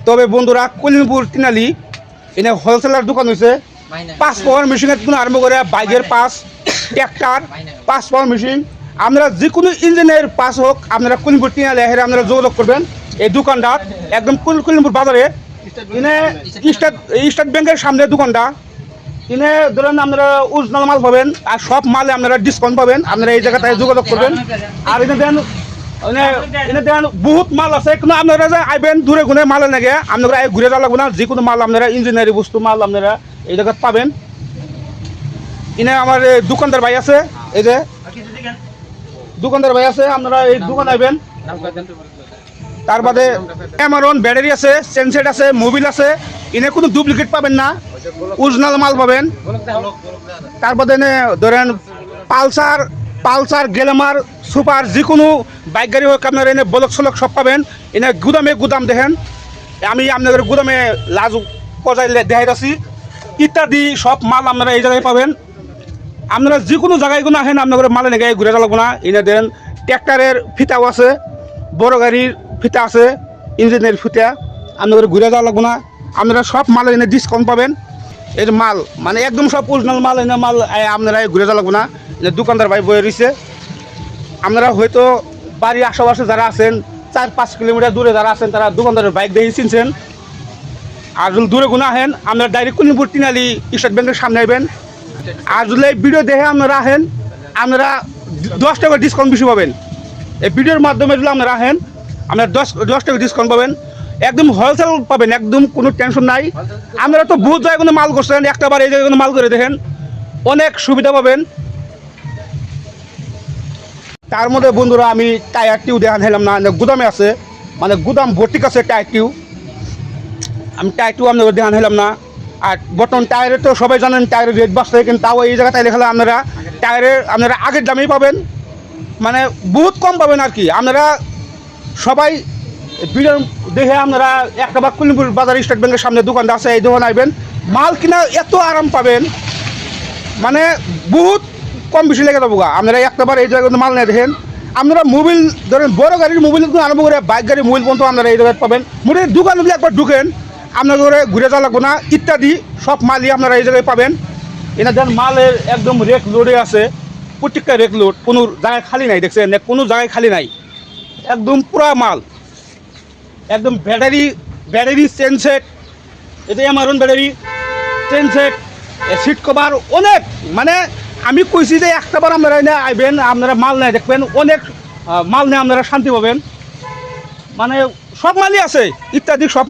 তবে বন্ধুরা কলিমপুর তিনালি এনে হোলসেলার দোকান হয়েছে 5 পাওয়ার মেশিনের থেকে আরম্ভ করে বাইকের পাস ট্র্যাক্টর 5 পাওয়ার মেশিন আপনারা যে কোনো ইঞ্জিনের পাস হোক আপনারা কলিমপুর তিনালি হেরে আপনারা যোগাযোগ করবেন। এই দোকানটা একদম কলিমপুর বাজারে এনে স্টেট ব্যাংকের সামনে দোকানটা এনে ধরেন আপনারা অরিজিনাল মাল পাবেন আর সব মালে আপনারা ডিসকাউন্ট পাবেন। আপনারা এই জায়গাটায় যোগাযোগ করবেন। আর এনে দেন এনে দেন বহুত মাল আছে কিন্তু আপনারা যে আইবেন দূরে গুনে মাল নাগে আপনারা ঘুরে যাওয়া লাগবে না। যে কোনো মাল আপনারা ইঞ্জিনিয়ারিং বস্তু মাল আপনারা এই জায়গায় পাবেন। এনে আমার দোকানদার ভাই আছে, এই যে দোকানদার ভাই আছে, আপনারা এই দোকান আইবেন। তার বাদে এমারন ব্যাটারি আছে, সেনসেট আছে, মোবিল আছে, এনে কোনো ডুপ্লিকেট পাবেন না, অরিজিনাল মাল পাবেন। তার বাদে এনে ধরেন পালসার গ্ল্যামার সুপার যে কোনো বাইক গাড়ি হোক আপনারা এনে ব্লক সলক সব পাবেন। এনে গুদাম দেখেন, আমি আপনাদের গুদামে লাজ পর্যায়ে দেখাই আছি ইত্যাদি সব মাল আপনারা এই জায়গায় পাবেন। আপনারা যে কোনো জায়গায় কোনো আসেন আপনাদের মাল এনে ঘুরে যাওয়া লাগবে না। এনে দেন ট্র্যাক্টরের ফিতাও আছে, বড় গাড়ির ফিতা আছে, ইঞ্জিনের ফিতা আপনাদের ঘুরে যাওয়া লাগবে না। আপনারা সব মাল এনে ডিসকাউন্ট পাবেন। এর মাল মানে একদম সব অরিজিনাল মাল এনে মাল আপনারা ঘুরে যাওয়া লাগবে না। যে দোকানদার ভাই বয়ে রয়েছে, আপনারা হয়তো বাড়ির আশেপাশে যারা আছেন 4-5 কিলোমিটার দূরে যারা আছেন তারা দোকানদারের বাইক দেখে চিনছেন। আর যদি দূরে গুণা আহেন আপনারা ডাইরেক্ট কলিমপুর তিনালি স্টেট ব্যাংকের সামনে আইবেন। আর যদি এই ভিডিও দেখে আপনারা আহেন আপনারা 10 টাকা ডিসকাউন্ট বেশি পাবেন। এই ভিডিওর মাধ্যমে যদি আপনারা আহেন আপনারা 10 টাকা ডিসকাউন্ট পাবেন, একদম হোলসেল পাবেন, একদম কোনো টেনশন নাই। আপনারা তো বহুত জায়গায় কোনো মাল করছেন, একটা বার এই জায়গায় কোনো মাল করে দেখেন, অনেক সুবিধা পাবেন। তার মধ্যে বন্ধুরা আমি টায়ার টিউ দেখান হেলাম না, গুদামে আছে মানে গুদাম ভর্তি আছে টায়ার টিউ, আমি টায়ার টিউ আপনাদের দেখান হেলাম না। আর বর্তমান টায়ারের তো সবাই জানেন টায়ারের রেট বাড়ছে, কিন্তু তাও এই জায়গায় লেখালে আপনারা আপনারা আগের দামেই পাবেন, মানে বহুত কম পাবেন আর কি। আপনারা সবাই ভিডিও দেখে আপনারা একটা বার কলিমপুর বাজার স্টেট ব্যাংকের সামনে দোকানটা আছে, এই দোকানে আইবেন, মাল কিনা এত আরাম পাবেন মানে বহুত কম বেশি লেগে যাবো। আপনারা একটাবার এই জায়গায় মাল নিয়ে দেখেন। আপনারা মোবিল ধরেন বড় গাড়ির মোবিল আরম্ভ করে বাইক গাড়ি মোবিল পর্যন্ত আপনারা এই জায়গায় পাবেন। মোটামুটি দোকানগুলি একবার ঢুকেন আপনাদের ঘুরে যাওয়া লাগবো না, ইত্যাদি সব মালই আপনারা এই জায়গায় পাবেন। এনে ধরেন মালের একদম রেক লোডে আছে, প্রত্যেকটা রেক লোড, কোনো জায়গায় খালি নাই, দেখছেন কোনো জায়গায় খালি নাই, একদম পুরা মাল, একদম ব্যাটারি সেনসেট, এটা এমারন ব্যাটারি সেনসেট, সিট কভার অনেক, মানে আমি কইছি যে একটাবার আপনারা এনে আইবেন, আপনারা মাল নেয় দেখবেন, অনেক মাল নিয়ে আপনারা শান্তি পাবেন, মানে সব মালই আছে ইত্যাদি সব।